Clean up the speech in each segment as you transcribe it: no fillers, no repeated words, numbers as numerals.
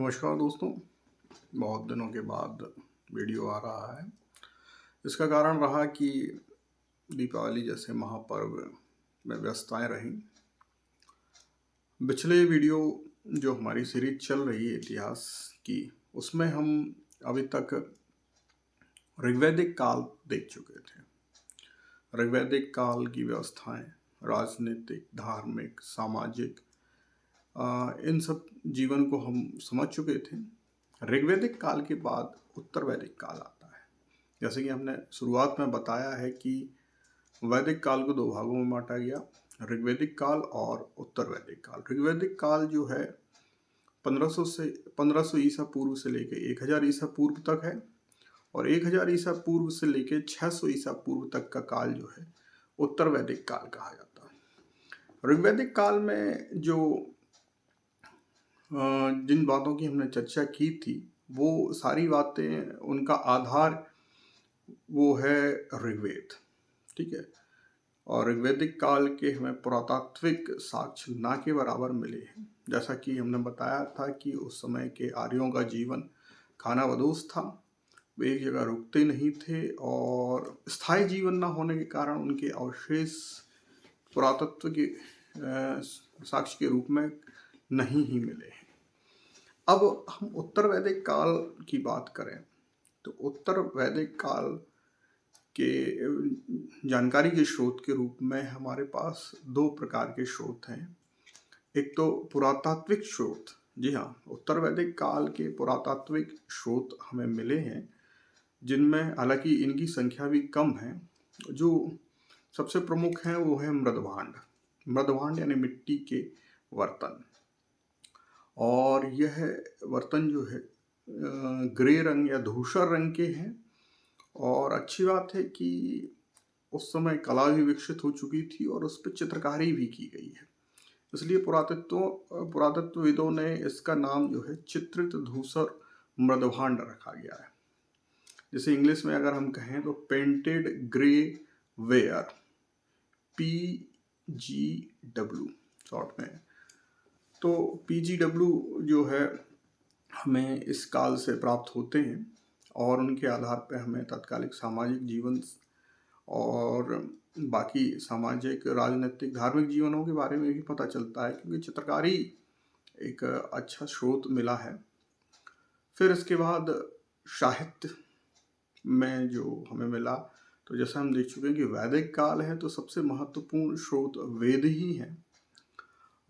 नमस्कार दोस्तों, बहुत दिनों के बाद वीडियो आ रहा है। इसका कारण रहा कि दीपावली जैसे महापर्व में व्यस्तताएं रहीं। पिछले वीडियो जो हमारी सीरीज चल रही है इतिहास की, उसमें हम अभी तक ऋग्वैदिक काल देख चुके थे। ऋग्वैदिक काल की व्यवस्थाएं राजनीतिक, धार्मिक, सामाजिक, इन सब जीवन को हम समझ चुके थे। ऋग्वैदिक काल के बाद उत्तर वैदिक काल आता है। जैसे कि हमने शुरुआत में बताया है कि वैदिक काल को दो भागों में बांटा गया, ऋग्वैदिक काल और उत्तर वैदिक काल। ऋग्वैदिक काल जो है 1500 ईसा पूर्व से लेकर 1000 ईसा पूर्व तक है, और 1000 ईसा पूर्व से लेकर 600 ईसा पूर्व तक का काल जो है उत्तर वैदिक काल कहा जाता है। ऋग्वैदिक काल में जो जिन बातों की हमने चर्चा की थी, वो सारी बातें, उनका आधार वो है ऋग्वेद। ठीक है, और ऋग्वैदिक काल के हमें पुरातात्विक साक्ष्य ना के बराबर मिले हैं। जैसा कि हमने बताया था कि उस समय के आर्यों का जीवन खानाबदोश था, वे एक जगह रुकते नहीं थे, और स्थायी जीवन ना होने के कारण उनके अवशेष पुरातत्व के साक्ष्य के रूप में नहीं ही मिले हैं। अब हम उत्तर वैदिक काल की बात करें तो उत्तर वैदिक काल के जानकारी के स्रोत के रूप में हमारे पास दो प्रकार के स्रोत हैं। एक तो पुरातात्विक स्रोत। जी हाँ, उत्तर वैदिक काल के पुरातात्विक स्रोत हमें मिले हैं, जिनमें हालांकि इनकी संख्या भी कम है। जो सबसे प्रमुख हैं वो है मृदभांड यानी मिट्टी के बर्तन। और यह बर्तन जो है ग्रे रंग या धूसर रंग के हैं, और अच्छी बात है कि उस समय कला भी विकसित हो चुकी थी और उस पर चित्रकारी भी की गई है। इसलिए पुरातत्वविदों ने इसका नाम जो है चित्रित धूसर मृदभांड रखा गया है। जैसे इंग्लिश में अगर हम कहें तो painted grey ware, PGW short में। तो PGW जो है हमें इस काल से प्राप्त होते हैं, और उनके आधार पर हमें तत्कालिक सामाजिक जीवन और बाकी सामाजिक, राजनीतिक, धार्मिक जीवनों के बारे में भी पता चलता है, क्योंकि चित्रकारी एक अच्छा स्रोत मिला है। फिर इसके बाद साहित्य में जो हमें मिला, तो जैसा हम देख चुके हैं कि वैदिक काल है तो सबसे महत्वपूर्ण स्रोत वेद ही है।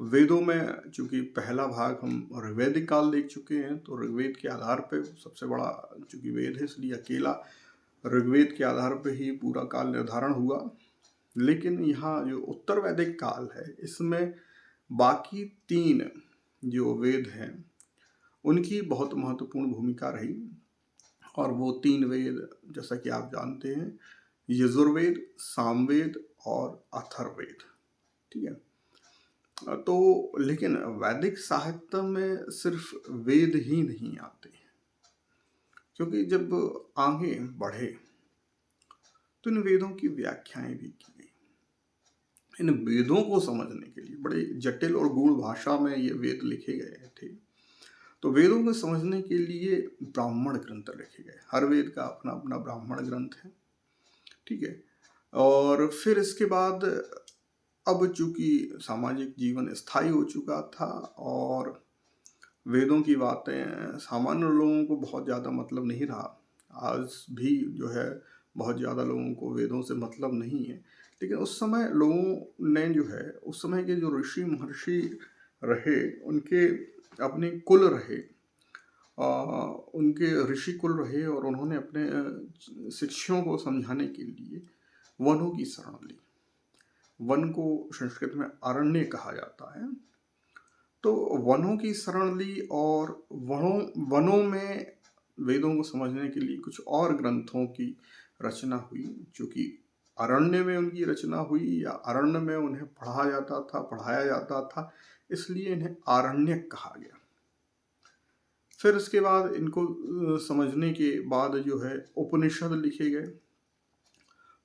वेदों में चूंकि पहला भाग हम ऋग्वैदिक काल देख चुके हैं, तो ऋग्वेद के आधार पे सबसे बड़ा चूंकि वेद है, इसलिए अकेला ऋग्वेद के आधार पे ही पूरा काल निर्धारण हुआ। लेकिन यहाँ जो उत्तर वैदिक काल है, इसमें बाकी तीन जो वेद हैं उनकी बहुत महत्वपूर्ण भूमिका रही। और वो तीन वेद, जैसा कि आप जानते हैं, यजुर्वेद, सामवेद और अथर्ववेद। ठीक है, तो लेकिन वैदिक साहित्य में सिर्फ वेद ही नहीं आते, क्योंकि जब आगे बढ़े तो इन वेदों की व्याख्याएं भी की गई। इन वेदों को समझने के लिए बड़े जटिल और गूढ़ भाषा में ये वेद लिखे गए थे। तो वेदों को समझने के लिए ब्राह्मण ग्रंथ लिखे गए। हर वेद का अपना अपना ब्राह्मण ग्रंथ है। ठीक है, और फिर इसके बाद अब चूंकि सामाजिक जीवन स्थायी हो चुका था और वेदों की बातें सामान्य लोगों को बहुत ज़्यादा मतलब नहीं रहा। आज भी जो है बहुत ज़्यादा लोगों को वेदों से मतलब नहीं है, लेकिन उस समय लोगों ने जो है, उस समय के जो ऋषि महर्षि रहे, उनके अपने कुल रहे, उनके ऋषि कुल रहे, और उन्होंने अपने शिष्यों को समझाने के लिए वनों की शरण ली। वन को संस्कृत में अरण्य कहा जाता है। तो वनों की शरण ली, और वनों में वेदों को समझने के लिए कुछ और ग्रंथों की रचना हुई। चूँकि अरण्य में उनकी रचना हुई, या अरण्य में उन्हें पढ़ा जाता था, पढ़ाया जाता था, इसलिए इन्हें आरण्यक कहा गया। फिर इसके बाद इनको समझने के बाद जो है उपनिषद लिखे गए।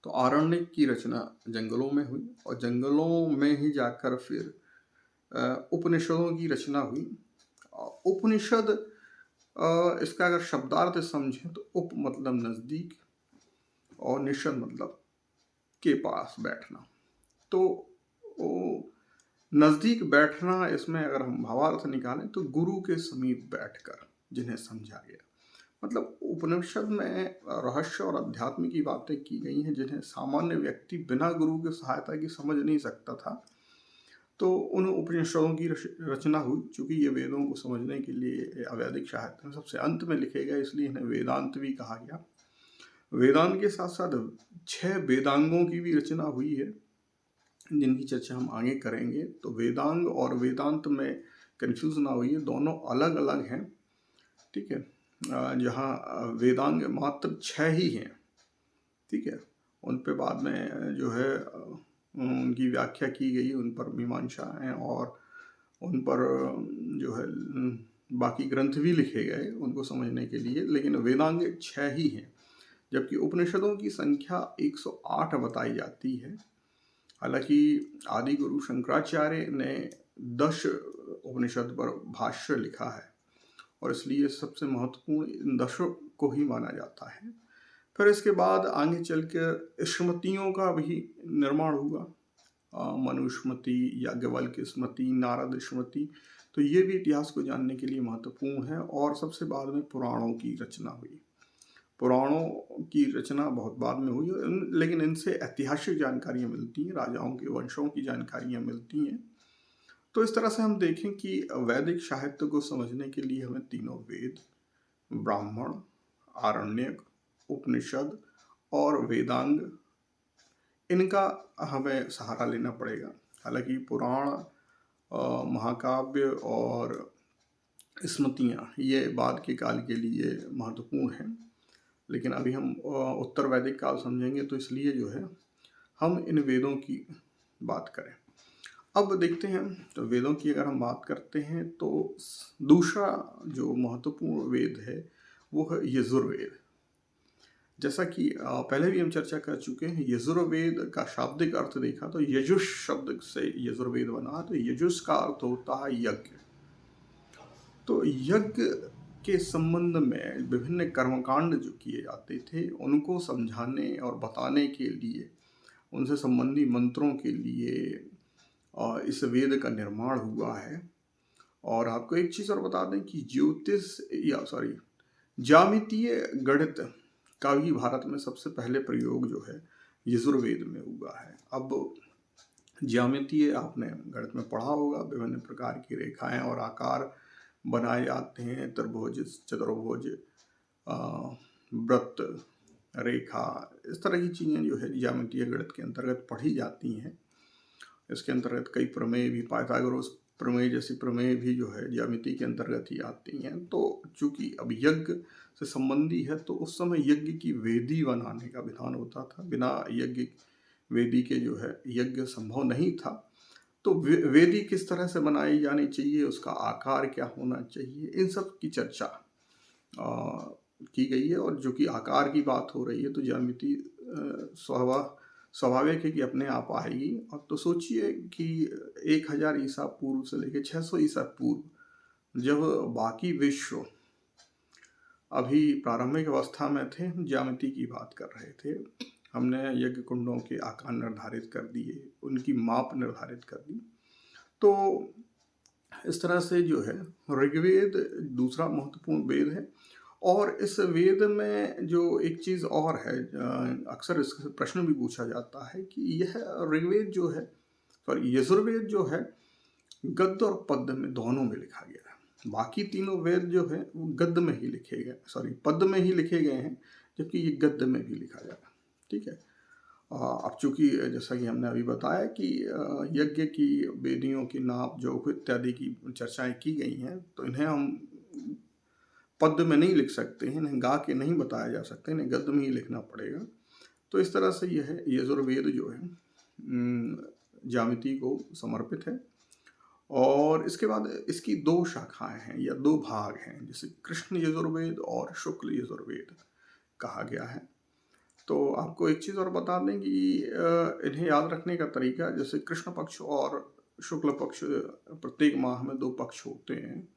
तो आरण्यक की रचना जंगलों में हुई, और जंगलों में ही जाकर फिर उपनिषदों की रचना हुई। उपनिषद इसका अगर शब्दार्थ समझें तो उप मतलब नज़दीक और निषद मतलब के पास बैठना। तो नज़दीक बैठना, इसमें अगर हम भावार्थ निकालें तो गुरु के समीप बैठकर जिन्हें समझा गया। मतलब उपनिषद में रहस्य और अध्यात्म की बातें की गई हैं जिन्हें सामान्य व्यक्ति बिना गुरु की सहायता की समझ नहीं सकता था। तो उन उपनिषदों की रचना हुई। चूँकि ये वेदों को समझने के लिए अवैदिक साहित्य सबसे अंत में लिखे गए, इसलिए इन्हें वेदांत भी कहा गया। वेदांत के साथ साथ 6 वेदांगों की भी रचना हुई है जिनकी चर्चा हम आगे करेंगे। तो वेदांग और वेदांत में कंफ्यूज ना होइए, दोनों अलग अलग हैं, ठीक है। जहाँ वेदांग मात्र 6 ही हैं, ठीक है। उन पे बाद में जो है उनकी व्याख्या की गई, उन पर मीमांसा है और उन पर जो है बाकी ग्रंथ भी लिखे गए उनको समझने के लिए। लेकिन वेदांग 6 ही हैं, जबकि उपनिषदों की संख्या 108 बताई जाती है। हालांकि आदि गुरु शंकराचार्य ने 10 उपनिषद पर भाष्य लिखा है और इसलिए सबसे महत्वपूर्ण इन 10 को ही माना जाता है। फिर इसके बाद आगे चल के स्मृतियों का भी निर्माण हुआ। मनुस्मृति, याज्ञवल्क्य स्मृति, नारद स्मृति। तो ये भी इतिहास को जानने के लिए महत्वपूर्ण है। और सबसे बाद में पुराणों की रचना हुई। पुराणों की रचना बहुत बाद में हुई, लेकिन इनसे ऐतिहासिक जानकारियाँ मिलती हैं, राजाओं के वंशों की जानकारियाँ मिलती हैं। तो इस तरह से हम देखें कि वैदिक साहित्य को समझने के लिए हमें तीनों वेद, ब्राह्मण, आरण्यक, उपनिषद और वेदांग, इनका हमें सहारा लेना पड़ेगा। हालांकि पुराण, महाकाव्य और स्मृतियाँ ये बाद के काल के लिए महत्वपूर्ण हैं, लेकिन अभी हम उत्तर वैदिक काल समझेंगे, तो इसलिए जो है हम इन वेदों की बात करें। अब देखते हैं, तो वेदों की अगर हम बात करते हैं तो दूसरा जो महत्वपूर्ण वेद है वो है यजुर्वेद। जैसा कि पहले भी हम चर्चा कर चुके हैं, यजुर्वेद का शाब्दिक अर्थ देखा तो यजुष शब्द से यजुर्वेद बना। तो यजुष का अर्थ होता है यज्ञ। तो यज्ञ के संबंध में विभिन्न कर्मकांड जो किए जाते थे उनको समझाने और बताने के लिए, उनसे संबंधी मंत्रों के लिए इस वेद का निर्माण हुआ है। और आपको एक चीज़ और बता दें कि ज्यामितीय गणित का भी भारत में सबसे पहले प्रयोग जो है यजुर्वेद में हुआ है। अब ज्यामितीय आपने गणित में पढ़ा होगा, विभिन्न प्रकार की रेखाएं और आकार बनाए जाते हैं, त्रिभुज, चतुर्भुज, वृत्त, रेखा, इस तरह की चीज़ें जो है ज्यामितीय गणित के अंतर्गत पढ़ी जाती हैं। इसके अंतर्गत कई प्रमेय भी, पाइथागोरस प्रमेय जैसी प्रमेय भी जो है ज्यामिति के अंतर्गत ही आती हैं। तो चूंकि अब यज्ञ से संबंधी है तो उस समय यज्ञ की वेदी बनाने का विधान होता था। बिना यज्ञ वेदी के जो है यज्ञ संभव नहीं था। तो वेदी किस तरह से बनाई जानी चाहिए, उसका आकार क्या होना चाहिए, इन सब की चर्चा की गई है। और जो कि आकार की बात हो रही है तो ज्यामिति स्वाभाविक है कि अपने आप आएगी। अब तो सोचिए कि 1000 ईसा पूर्व से लेकर 600 ईसा पूर्व, जब बाकी विश्व अभी प्रारंभिक अवस्था में थे, हम ज्यामिति की बात कर रहे थे। हमने यज्ञ कुंडों के आकार निर्धारित कर दिए, उनकी माप निर्धारित कर दी। तो इस तरह से जो है ऋग्वेद दूसरा महत्वपूर्ण वेद है। और इस वेद में जो एक चीज़ और है, अक्सर इससे प्रश्न भी पूछा जाता है कि यह ऋग्वेद जो है, पर यजुर्वेद जो है गद्य और पद्य में दोनों में लिखा गया है। बाकी तीनों वेद जो है वो गद्य में ही लिखे गए, पद्य में ही लिखे गए हैं, जबकि ये गद्य में भी लिखा गया है, ठीक है। अब चूँकि जैसा कि हमने अभी बताया कि यज्ञ की वेदियों की नाप, जोख इत्यादि की चर्चाएं की गई हैं, तो इन्हें हम पद्य में नहीं लिख सकते हैं, इन्हें गा के नहीं बताया जा सकता, इन्हें गद्य में ही लिखना पड़ेगा। तो इस तरह से यह यजुर्वेद जो है ज्यामिति को समर्पित है। और इसके बाद इसकी 2 शाखाएं हैं या 2 भाग हैं, जैसे कृष्ण यजुर्वेद और शुक्ल यजुर्वेद कहा गया है। तो आपको एक चीज़ और बता दें कि इन्हें याद रखने का तरीका, जैसे कृष्ण पक्ष और शुक्ल पक्ष, प्रत्येक माह में 2 पक्ष होते हैं।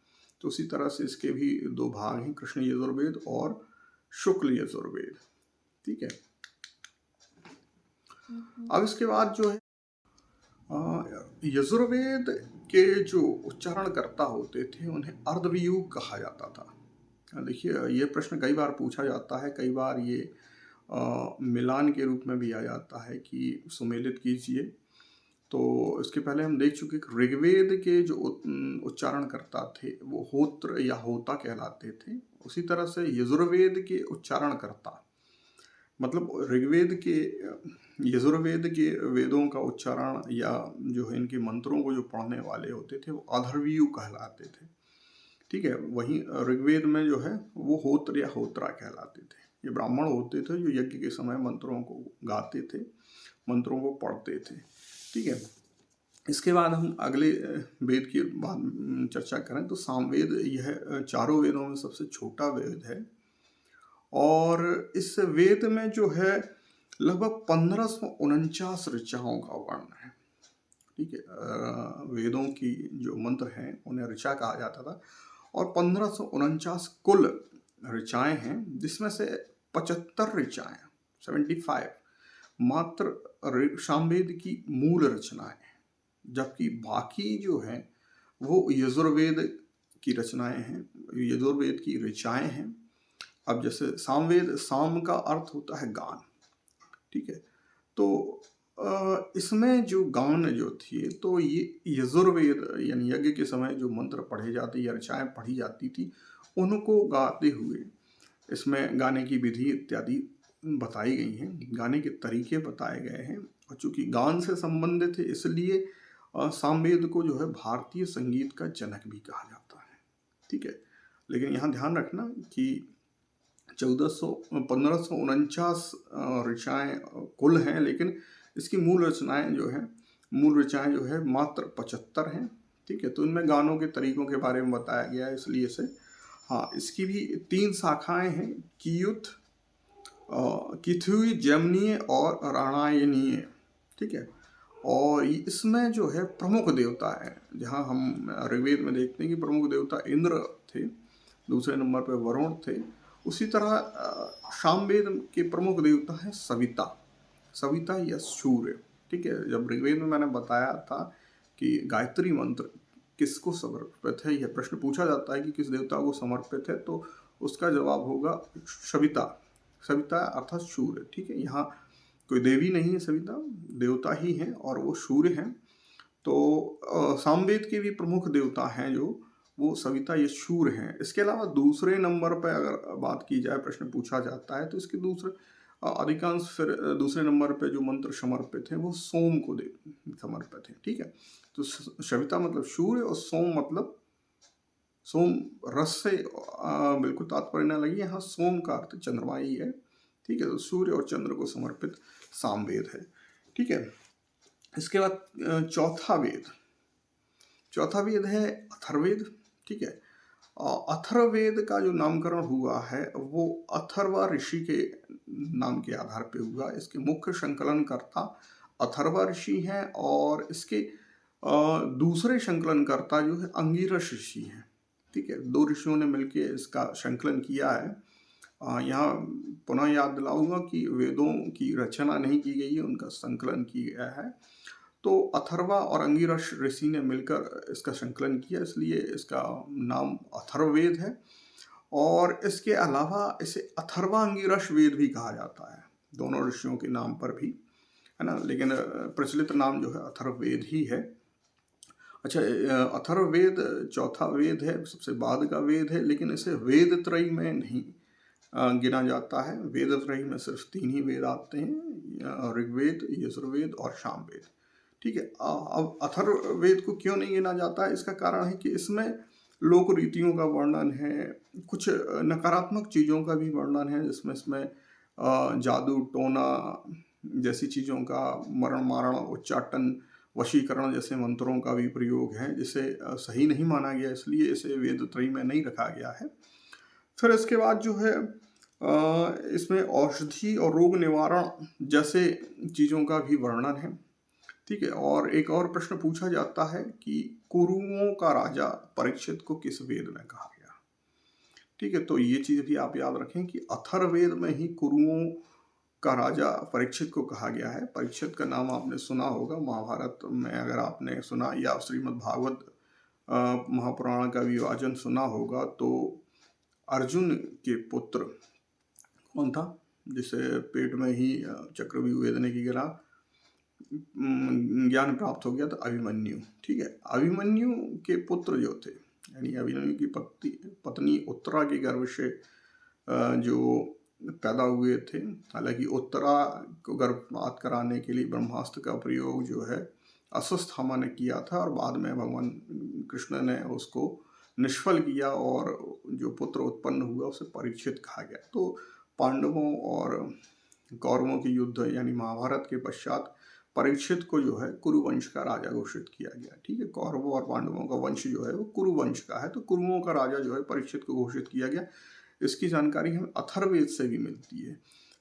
तो उसी तरह से इसके भी दो भाग हैं, कृष्ण यजुर्वेद और शुक्ल यजुर्वेद। ठीक है। अब इसके बाद जो है यजुर्वेद के जो उच्चारणकर्ता होते थे उन्हें अर्धवियूह कहा जाता था। देखिए, ये प्रश्न कई बार पूछा जाता है, कई बार ये मिलान के रूप में भी आ जाता है कि सुमेलित कीजिए। तो इसके पहले हम देख चुके कि ऋग्वेद के जो उच्चारणकर्ता थे वो होत्र या होता कहलाते थे। उसी तरह से यजुर्वेद के उच्चारणकर्ता, मतलब ऋग्वेद के यजुर्वेद के वेदों का उच्चारण या जो है इनके मंत्रों को जो पढ़ने वाले होते थे वो अधर्वयु कहलाते थे। ठीक है। वहीं ऋग्वेद में जो है वो होत्र या होत्रा कहलाते थे। ये ब्राह्मण होते थे जो यज्ञ के समय मंत्रों को गाते थे, मंत्रों को पढ़ते थे। ठीक है। इसके बाद हम अगले वेद की बात चर्चा करें तो सामवेद, यह चारों वेदों में सबसे छोटा वेद है और इस वेद में जो है लगभग 1549 ऋचाओं का वर्णन है। ठीक है। वेदों की जो मंत्र हैं उन्हें ऋचा कहा जाता था और 1549 कुल ऋचाएं हैं, जिसमें से 75 ऋचाएं 75 मात्र सामवेद की मूल रचनाएं हैं, जबकि बाकी जो है वो यजुर्वेद की रचनाएं हैं, यजुर्वेद की ऋचाएं हैं। अब जैसे सामवेद, साम का अर्थ होता है गान। ठीक है। तो इसमें जो गान जो थी, तो ये यजुर्वेद यानी यज्ञ के समय जो मंत्र पढ़े जाते या ऋचाएं पढ़ी जाती थी उनको गाते हुए इसमें गाने की विधि इत्यादि बताई गई हैं, गाने के तरीके बताए गए हैं। और चूंकि गान से संबंधित है इसलिए सामवेद को जो है भारतीय संगीत का जनक भी कहा जाता है। ठीक है। लेकिन यहाँ ध्यान रखना कि 1549 ऋचाएं कुल हैं, लेकिन इसकी मूल रचनाएं जो है मात्र 75 हैं। ठीक है। तो इनमें गानों के तरीकों के बारे में बताया गया है, इसलिए इसे, हाँ, इसकी भी 3 शाखाएं हैं, कियुत, किथुई, जमनीय और राणायनीय। ठीक है। और इसमें जो है प्रमुख देवता है, जहाँ हम ऋग्वेद में देखते हैं कि प्रमुख देवता इंद्र थे, दूसरे नंबर पर वरुण थे। उसी तरह सामवेद के प्रमुख देवता है सविता, सविता या सूर्य। ठीक है। जब ऋग्वेद में मैंने बताया था कि गायत्री मंत्र किसको समर्पित है, यह प्रश्न पूछा जाता है कि किस देवता को समर्पित है, तो उसका जवाब होगा सविता, सविता अर्थात सूर्य। ठीक है। यहाँ कोई देवी नहीं है, सविता देवता ही है और वो सूर्य हैं। तो सामवेद के भी प्रमुख देवता हैं जो वो सविता ये सूर्य हैं। इसके अलावा दूसरे नंबर पर अगर बात की जाए, प्रश्न पूछा जाता है तो इसके दूसरे अधिकांश फिर दूसरे नंबर पे जो मंत्र समर्पित हैं वो सोम को समर्पित है। ठीक है। तो सविता मतलब सूर्य और सोम मतलब, सोम रस से बिल्कुल तात्पर्य न लगी, यहाँ सोम का अर्थ चंद्रमा ही है। ठीक है। तो सूर्य और चंद्र को समर्पित सामवेद है। ठीक है। इसके बाद चौथा वेद है अथर्ववेद। ठीक है। अथर्ववेद का जो नामकरण हुआ है वो अथर्व ऋषि के नाम के आधार पे हुआ। इसके मुख्य संकलनकर्ता अथर्व ऋषि हैं और इसके दूसरे संकलनकर्ता जो है अंगिरस ऋषि हैं। ठीक है। 2 ऋषियों ने मिलकर इसका संकलन किया है। यहाँ पुनः याद दिलाऊंगा कि वेदों की रचना नहीं की गई है, उनका संकलन किया गया है। तो अथर्वा और अंगिरस ऋषि ने मिलकर इसका संकलन किया, इसलिए इसका नाम अथर्ववेद है। और इसके अलावा इसे अथर्वा अंगिरस वेद भी कहा जाता है, दोनों ऋषियों के नाम पर भी, है ना। लेकिन प्रचलित नाम जो है अथर्ववेद ही है। अच्छा, अथर्ववेद चौथा वेद है, सबसे बाद का वेद है, लेकिन इसे वेद त्रयी में नहीं गिना जाता है। वेद त्रयी में सिर्फ 3 ही वेद आते हैं, ऋग्वेद, यजुर्वेद और सामवेद। ठीक है। अब अथर्ववेद को क्यों नहीं गिना जाता है, इसका कारण है कि इसमें लोक रीतियों का वर्णन है, कुछ नकारात्मक चीज़ों का भी वर्णन है, जिसमें इसमें जादू टोना जैसी चीज़ों का, मरण मारण उच्चाटन वशीकरण जैसे मंत्रों का भी प्रयोग है, जिसे सही नहीं माना गया, इसलिए इसे वेद त्रयी में नहीं रखा गया है। फिर इसके बाद जो है इसमें औषधि और रोग निवारण जैसे चीज़ों का भी वर्णन है। ठीक है। और एक और प्रश्न पूछा जाता है कि कुरुओं का राजा परीक्षित को किस वेद में कहा गया? ठीक है, तो ये चीज़ भी आप याद रखें कि अथर्ववेद में ही कुरुओं का राजा परीक्षित को कहा गया है। परीक्षित का नाम आपने सुना होगा महाभारत में, अगर आपने सुना, या श्रीमद् भागवत महापुराण का विभाजन सुना होगा, तो अर्जुन के पुत्र कौन था जिसे पेट में ही चक्रव्यूह वेदने की गिरा ज्ञान प्राप्त हो गया था? अभिमन्यु। ठीक है, अभिमन्यु के पुत्र जो थे, यानी अभिमन्यु की पत्नी उत्तरा के गर्भ से जो पैदा हुए थे। हालांकि उत्तरा को गर्भपात कराने के लिए ब्रह्मास्त्र का प्रयोग जो है अश्वत्थामा ने किया था, और बाद में भगवान कृष्ण ने उसको निष्फल किया, और जो पुत्र उत्पन्न हुआ उसे परीक्षित कहा गया। तो पांडवों और कौरवों के युद्ध यानी महाभारत के पश्चात परीक्षित को जो है कुरुवंश का राजा घोषित किया गया। ठीक है, कौरवों और पांडवों का वंश जो है वो कुरुवंश का है, तो कुरुओं का राजा जो है परीक्षित को घोषित किया गया। इसकी जानकारी हमें अथर्ववेद से भी मिलती है।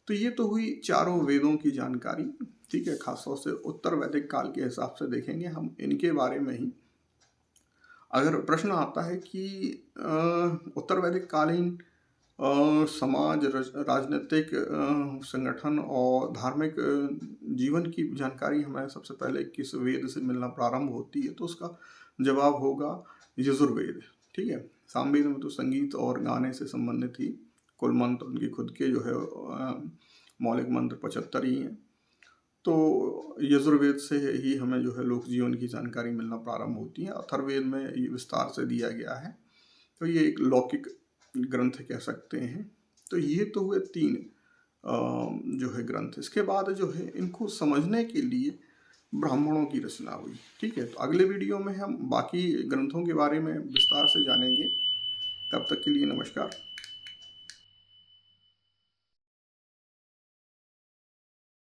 तो ये तो हुई चारों वेदों की जानकारी। ठीक है, खासतौर से उत्तर वैदिक काल के हिसाब से देखेंगे हम इनके बारे में ही। अगर प्रश्न आता है कि उत्तर वैदिक कालीन समाज, राजनीतिक संगठन और धार्मिक जीवन की जानकारी हमें सबसे पहले किस वेद से मिलना प्रारंभ होती है, तो उसका जवाब होगा यजुर्वेद। ठीक है, सामवेद में तो संगीत और गाने से संबंधित ही कुल मंत्र उनके खुद के जो है मौलिक मंत्र 75 ही हैं। तो यजुर्वेद से ही हमें जो है लोक जीवन की जानकारी मिलना प्रारंभ होती है। अथर्ववेद में ये विस्तार से दिया गया है, तो ये एक लौकिक ग्रंथ कह सकते हैं। तो ये तो हुए 3 जो है ग्रंथ। इसके बाद जो है इनको समझने के लिए ब्राह्मणों की रचना हुई। ठीक है, तो अगले वीडियो में हम बाकी ग्रंथों के बारे में विस्तार से जानेंगे। तब तक के लिए नमस्कार।